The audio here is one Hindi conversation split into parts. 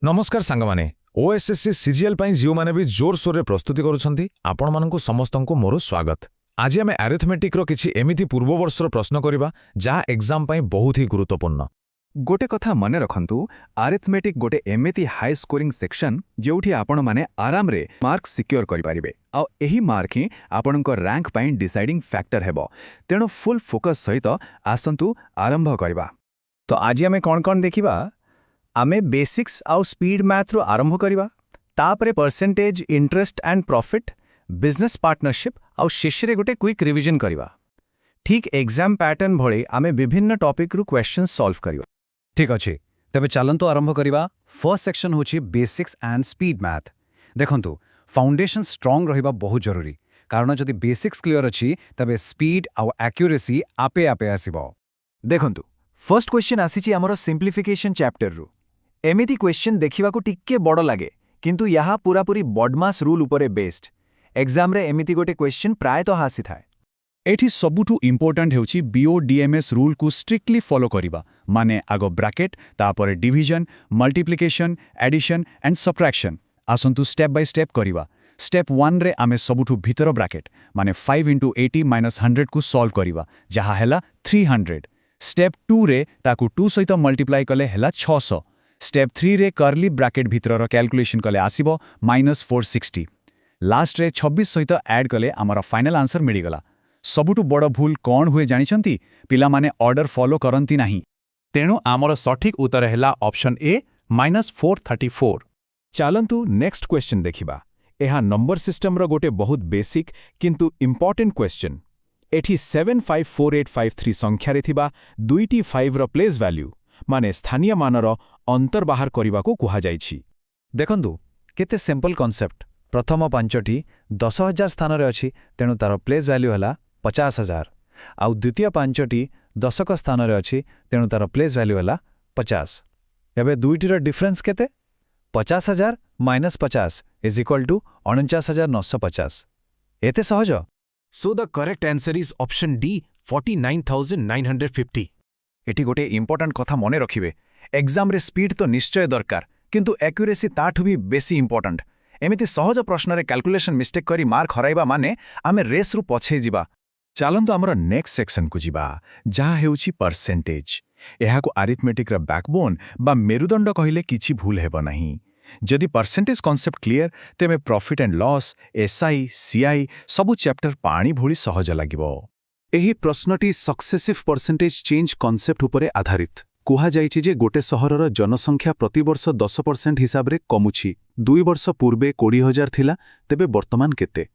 नमस्कार सांगमाने ओएसएससी सीजीएल पई जियो माने भी जोर सोर रे प्रस्तुति करूछंती आपण माननकु समस्तनकु मोर स्वागत। आज आमे अरिथमेटिक रो किछि एमिति पूर्व वर्षर प्रश्न करिबा जहा एग्जाम पई बहुत ही गुरुत्वपूर्ण। गोटे कथा मने रखंतु अरिथमेटिक गोटे एमिति हाई स्कोरिंग सेक्शन जेउठी आपण माने आराम रे मार्क सिक्योर करि परिबे आ एही मार्क ही आपणको रैंक पई डिसाइडिंग फैक्टर हेबो। तेणु फुल फोकस सहित आसंतु आरंभ करबा। तो आज आमे कोन देखिबा आमे बेसिक्स आउ स्पीड मैथ रो आरंभ करिबा तापरे percentage interest and profit business partnership आउ शेष रे गोटे क्विक रिवीजन करिबा। ठीक एग्जाम पैटर्न भळे आमे विभिन्न टॉपिक रु क्वेश्चंस सॉल्व करिबा। ठीक अछि तबे चलंतु आरंभ करिबा। फर्स्ट सेक्शन होछि बेसिक्स एंड स्पीड मैथ। देखंतु फाउंडेशन स्ट्रांग रहिबा बहुत जरूरी कारण जदि बेसिक्स क्लियर अछि तबे स्पीड आउ एक्यूरेसी आपे आपे आसीबो। देखंतु फर्स्ट क्वेश्चन आसीछि हमरो सिंप्लिफिकेशन चैप्टर रु। एमिति क्वेश्चन देखिबा को टिक्के बड़ लागे किंतु यहा पूरापूरी बॉडमास रूल उपरे बेस्ड। एग्जाम रे एमिति गोटे क्वेश्चन प्राय तो हासी थाए। एठी सबुठु इंपोर्टेंट हेउछि बीओडीएमएस रूल को स्ट्रिक्टली फॉलो करिबा माने आगो ब्रैकेट तापरे division multiplication addition and subtraction आसंतु स्टेप बाय स्टेप करिबा। स्टेप 1 रे आमे सबुठु भीतर ब्रैकेट माने 5 * 80 - 100 को सॉल्व करिबा जहा हेला 300। स्टेप 2 रे ताकू 2 सहित मल्टीप्लाई कले हेला 600। स्टेप 3 रे कर्ली ब्रैकेट भीतर कैलकुलेशन कले आसीबो -460। लास्ट रे 26 सहित ऐड कले आमर फाइनल आंसर मिली गला। सबुठु बड़ भूल कौन हुए जानिछंती पिला माने ऑर्डर फॉलो करंती नाही। तेणु आमर सठिक उत्तर हेला ऑप्शन ए -434। चलंतु नेक्स्ट क्वेश्चन देखिबा। एहा नंबर सिस्टम रो गोटे बहुत बेसिक किंतु इंपोर्टेंट क्वेश्चन। एठी 754853 संख्या रे थिबा दुईटी 5 रो प्लेस वैल्यू माने स्थानीय मानर अंतर बाहर करिबा को कुहा जाईछि। देखंतु केते सिंपल कांसेप्ट। प्रथम पांचटी 10,000 स्थान रे अछि तेनु तार प्लेस वैल्यू हला 50,000 आउ द्वितीय पांचटी दशक स्थान रे अछि तेनु तार प्लेस वैल्यू हला 50। एबे दुईटी रो डिफरेंस केते 50,000 - 50 = 49,950। एते सहज। So the correct answer is option D 49,950। Eighty गोटे इंपोर्टेंट कथा मने रखिबे एग्जाम रे स्पीड तो निश्चय दरकार किंतु एक्यूरेसी ताठु भी बेसी इंपोर्टेंट। एमिति सहज प्रश्न रे कैलकुलेशन मिस्टेक करी मार्क हराइबा माने आमे रेस रु पछे जिबा। चलंतु हमर नेक्स्ट सेक्शन को जिबा जहा हेउछि परसेंटेज। एहा को अरिथमेटिक रा बैकबोन बा मेरुदंड कहिले किछि भूल हेबो नाही। जदि परसेंटेज कांसेप्ट क्लियर तेमे profit and loss SI CI सबु चैप्टर पानी भोली सहज लागिबो। एही प्रश्नटी सक्सेसिव परसेंटेज चेंज कॉन्सेप्ट उपरे आधारित। कुहा जाइछि जे गोटे सहरर जनसंख्या प्रति वर्ष 10% हिसाब रे कमुछि। 2 वर्ष पूर्वे 20,000 थिला तेबे वर्तमान केते।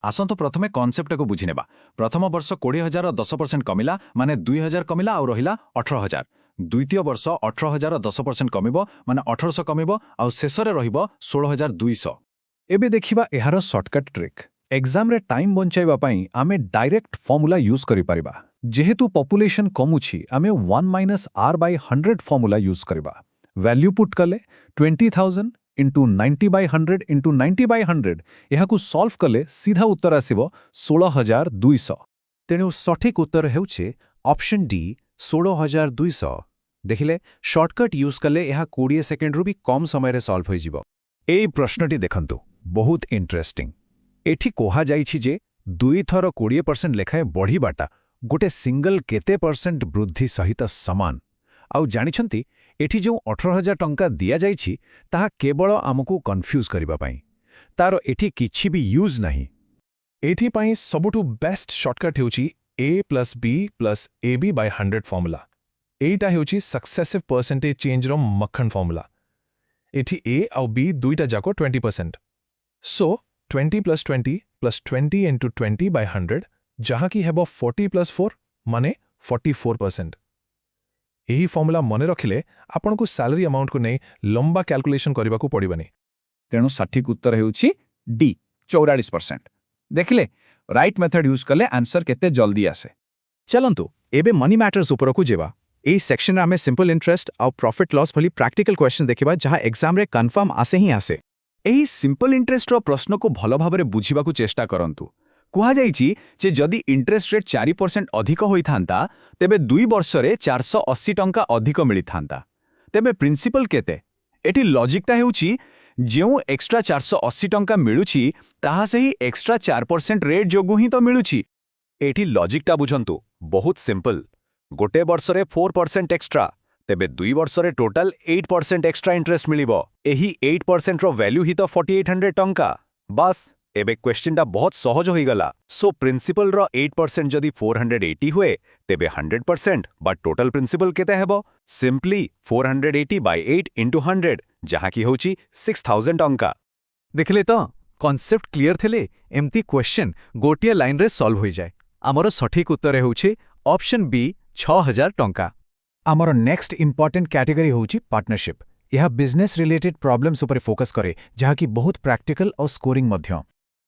आसंतु प्रथमे कॉन्सेप्ट को बुझिनेबा। प्रथम वर्ष 20,000 10% कमिला माने 2,000 कमिला आ रहिला 18,000। द्वितीय वर्ष 18,000 10% कमिबो माने 1800 कमिबो आ शेष रे रहिबो 16,200। एबे देखिबा एहार शॉर्टकट ट्रिक। एग्जाम रे टाइम बंचाइबा पई आमे डायरेक्ट फॉर्मूला यूज करि परिबा। जेहेतु पॉपुलेशन कमुछि आमे 1 - r/100 फॉर्मूला यूज करिबा। वैल्यू पुट कले 20,000 * 90/100 * 90/100 एहाकु सॉल्व कले सीधा उत्तर आसीबो 16,200। तेणु सठिक उत्तर हेउछि ऑप्शन डी 16,200। देखिले शॉर्टकट यूज कले एहा 20 सेकेंड रु भी कम समय रे सॉल्व होई जिवो। एई प्रश्नटी देखंतु बहुत इंटरेस्टिंग। एठी कोहा जाइछि जे 2 थर 20% लेखाए बढ़िबाटा गोटे सिंगल केते परसेंट वृद्धि सहित समान। आउ जानिछंती एठी जो 18,000 टंका दिया जाइछि ताहा केवल आमको कंफ्यूज करिबा पई। तारो एठी किछि भी यूज नाही। एथि पई सबुठु बेस्ट शॉर्टकट हेउछि a + b + ab/100 फॉर्मूला। एटा हेउछि सक्सेसिव परसेंटेज चेंज रो मक्खन फॉर्मूला। एथि a आउ b दुईटा जाको 20%। सो 20 + 20 + 20 * 20/100 जहाँ की हेबो 40 + 4 माने 44%। एही फॉर्मूला मने रखिले आपन को सैलरी अमाउंट को नै लंबा कैलकुलेशन करबा को पड़िबनी। तेणु सठिक उत्तर हेउछि डी 44%। देखिले राइट मेथड यूज कले आंसर केते जल्दी आसे। चलंतु एबे मनी मैटर्स ऊपर को जेबा। एई सेक्शन रे आमे सिंपल इंटरेस्ट और प्रॉफिट लॉस भली प्रैक्टिकल क्वेश्चन देखिबा जहा एग्जाम रे कंफर्म आसे ही आसे। एही सिंपल इंटरेस्ट रो प्रश्न को भलो भाबरे बुझिबा को चेष्टा करंतु। कुहा जाइछि जे जदि इंटरेस्ट रेट 4% अधिक होई थांता तेबे 2 वर्ष रे 480 टंका अधिक मिली थांता। तेबे प्रिंसिपल केते ଏଠି ଲଜିକଟା ହେଉଛି ଯେଉଁ ଏକ୍ସଟ୍ରା 480 ଟଙ୍କା ମିଳୁଛି ତାହା ସେହି ଏକ୍ସଟ୍ରା 4% ରେଟ୍ ଯୋଗୁଁ ହିଁ ତ ମିଳୁଛି। ଏଠି ଲଜିକଟା ବୁଝନ୍ତୁ, ବହୁତ ସିମ୍ପଲ୍। ଗୋଟେ ବର୍ଷରେ 4% ଏକ୍ସଟ୍ରା, ତେବେ 2 ବର୍ଷରେ ଟୋଟାଲ 8% ଏକ୍ସଟ୍ରା ଇଣ୍ଟରେଷ୍ଟ ମିଳିବ। ଏହି 8%ର ଭ୍ୟାଲ୍ୟୁ ହିଁ ତ 4800 ଟଙ୍କା। ବାସ୍, ଏବେ କ୍ୱେଶ୍ଚିନ୍ଟା ବହୁତ ସହଜ ହୋଇଗଲା। ସୋ ପ୍ରିନ୍ସିପଲ୍ର 8% ଯଦି 480 ହୁଏ, ତେବେ 100% ବା ଟୋଟାଲ ପ୍ରିନ୍ସିପଲ୍ କେତେ ହେବ? ସିମ୍ପଲି 480/8 × 100, ଯାହାକି ହେଉଛି 6000 ଟଙ୍କା। ଦେଖିଲେ ତ, କନସେପ୍ଟ କ୍ଲିୟର ଥିଲେ ଏମିତି କ୍ୱେଶ୍ଚନ୍ ଗୋଟିଏ ଲାଇନ୍ରେ ସଲ୍ଭ ହୋଇଯାଏ। ଆମର ସଠିକ୍ ଉତ୍ତର ହେଉଛି ଅପସନ୍ ବି 6000 ଟଙ୍କା। ଆମର ନେକ୍ସଟ ଇମ୍ପର୍ଟାଣ୍ଟ କ୍ୟାଟେଗୋରୀ ହେଉଛି ପାର୍ଟନରସିପ୍। ଏହା ବିଜନେସ୍ ରିଲେଟେଡ୍ ପ୍ରୋବ୍ଲେମ୍ସ ଉପରେ ଫୋକସ୍ କରେ, ଯାହାକି ବହୁତ ପ୍ରାକ୍ଟିକାଲ ଆଉ ସ୍କୋରିଂ ମଧ୍ୟ।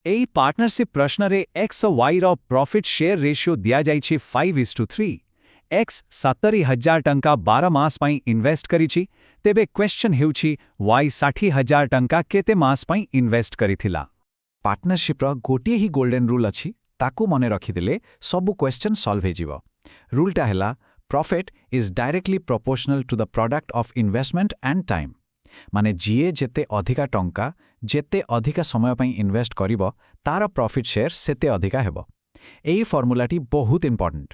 ଏହି ପାର୍ଟନରସିପ୍ ପ୍ରଶ୍ନରେ ଏକ୍ସ ଓ ୱାଇର ପ୍ରଫିଟ୍ ସେୟାର ରେସିଓ ଦିଆଯାଇଛି 5:3। ଏକ୍ସ 70,000 ଟଙ୍କା 12 ମାସ ପାଇଁ ଇନଭେଷ୍ଟ କରିଛି, ତେବେ କ୍ୱେଶ୍ଚନ୍ ହେଉଛି ୱାଇ 60,000 ଟଙ୍କା କେତେ ମାସ ପାଇଁ ଇନଭେଷ୍ଟ କରିଥିଲା? ପାର୍ଟନରସିପ୍ର ଗୋଟିଏ ହିଁ ଗୋଲ୍ଡେନ୍ ରୁଲ୍ ଅଛି, ତାକୁ ମନେ ରଖିଦେଲେ ସବୁ କ୍ୱେଶ୍ଚନ୍ ସଲ୍ଭ ହୋଇଯିବ। ରୁଲ୍ଟା ହେଲା profit is directly proportional to the product of investment and time. ମାନେ ଯିଏ ଯେତେ ଅଧିକା ଟଙ୍କା ଯେତେ ଅଧିକା ସମୟ ପାଇଁ ଇନଭେଷ୍ଟ କରିବ, ତାର ପ୍ରଫିଟ୍ ସେୟାର ସେତେ ଅଧିକା ହେବ। ଏହି ଫର୍ମୁଲାଟି ବହୁତ ଇମ୍ପର୍ଟାଣ୍ଟ।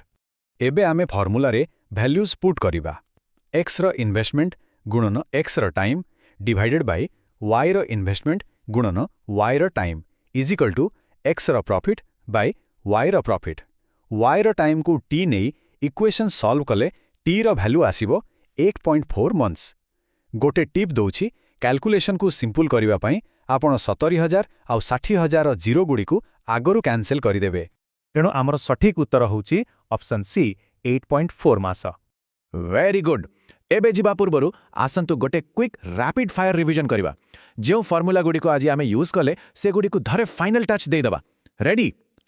ଏବେ ଆମେ ଫର୍ମୁଲାରେ ଭ୍ୟାଲ୍ୟୁଜ୍ ପୁଟ୍ କରିବା। ଏକ୍ସର ଇନଭେଷ୍ଟମେଣ୍ଟ ଗୁଣନ ଏକ୍ସର ଟାଇମ୍ ଡିଭାଇଡେଡ୍ ବାଇ ୱାଇର ଇନଭେଷ୍ଟମେଣ୍ଟ ଗୁଣନ ୱାଇର ଟାଇମ୍ ଇଜ୍ ଇକ୍ୱାଲ୍ ଟୁ ଏକ୍ସର ପ୍ରଫିଟ୍ ବାଇ ୱାଇର ପ୍ରଫିଟ୍। ୱାଇର ଟାଇମ୍କୁ ଟି ନେଇ ଇକ୍ୱେସନ୍ ସଲ୍ଭ କଲେ ଟିର ଭ୍ୟାଲ୍ୟୁ ଆସିବ 8.4 ମନ୍ଥସ୍। ଗୋଟେ ଟିପ୍ ଦଉଛି, କ୍ୟାଲକୁଲେସନକୁ ସିମ୍ପଲ୍ କରିବା ପାଇଁ ଆପଣ 70,000 ଆଉ 60,000ର ଜିରୋଗୁଡ଼ିକୁ ଆଗରୁ କ୍ୟାନସେଲ୍ କରିଦେବେ। ତେଣୁ ଆମର ସଠିକ୍ ଉତ୍ତର ହେଉଛି ଅପସନ୍ ସି 8.4 ମାସ। Very good. ଏବେ ଯିବା ପୂର୍ବରୁ ଆସନ୍ତୁ ଗୋଟେ କ୍ୱିକ୍ ରାପିଡ୍ ଫାୟାର ରିଭିଜନ୍ କରିବା। ଯେଉଁ ଫର୍ମୁଲାଗୁଡ଼ିକୁ ଆଜି ଆମେ ୟୁଜ୍ କଲେ ସେଗୁଡ଼ିକୁ ଧରେ ଫାଇନାଲ ଟଚ୍ ଦେଇଦେବା। Ready?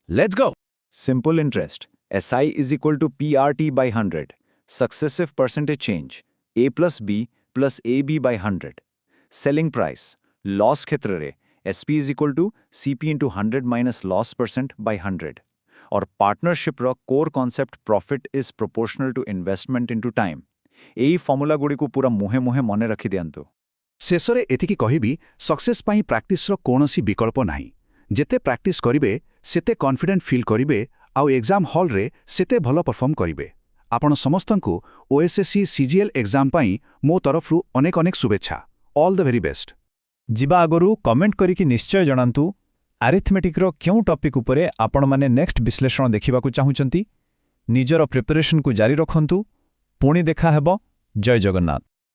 Let's go. Simple interest, SI is equal to PRT by 100. Successive percentage change, A plus B plus AB by 100. Selling price, loss क्षेत्र SP is equal to CP into 100 minus loss percent by 100. और partnership ର core concept profit is proportional to investment into time. ଏହି ଫର୍ମୁଲା ଗୁଡ଼ିକୁ ପୁରା ମୁହେଁ ମୁହେଁ ମନେ ରଖି ଦିଅନ୍ତୁ। ଶେଷରେ ଏତିକି କହିବି, ସକ୍ସେସ୍ ପାଇଁ ପ୍ରାକ୍ଟିସ୍ର କୌଣସି ବିକଳ୍ପ ନାହିଁ। ଯେତେ ପ୍ରାକ୍ଟିସ୍ କରିବେ ସେତେ କନଫିଡେଣ୍ଟ ଫିଲ୍ କରିବେ ଆଉ ଏକ୍ଜାମ୍ ହଲ୍ରେ ସେତେ ଭଲ ପରଫର୍ମ କରିବେ। ଆପଣ ସମସ୍ତଙ୍କୁ OSSC CGL ଏକ୍ଜାମ୍ ପାଇଁ ମୋ ତରଫରୁ ଅନେକ ଅନେକ ଶୁଭେଚ୍ଛା। All the very best. ଯିବା ଆଗରୁ କମେଣ୍ଟ କରିକି ନିଶ୍ଚୟ ଜଣାନ୍ତୁ ଆରିଥମେଟିକ୍ର କେଉଁ ଟପିକ୍ ଉପରେ ଆପଣମାନେ ନେକ୍ସଟ ବିଶ୍ଳେଷଣ ଦେଖିବାକୁ ଚାହୁଁଛନ୍ତି। ନିଜର ପ୍ରିପାରେସନକୁ ଜାରି ରଖନ୍ତୁ। ପୁଣି ଦେଖା ହେବ। ଜୟ ଜଗନ୍ନାଥ।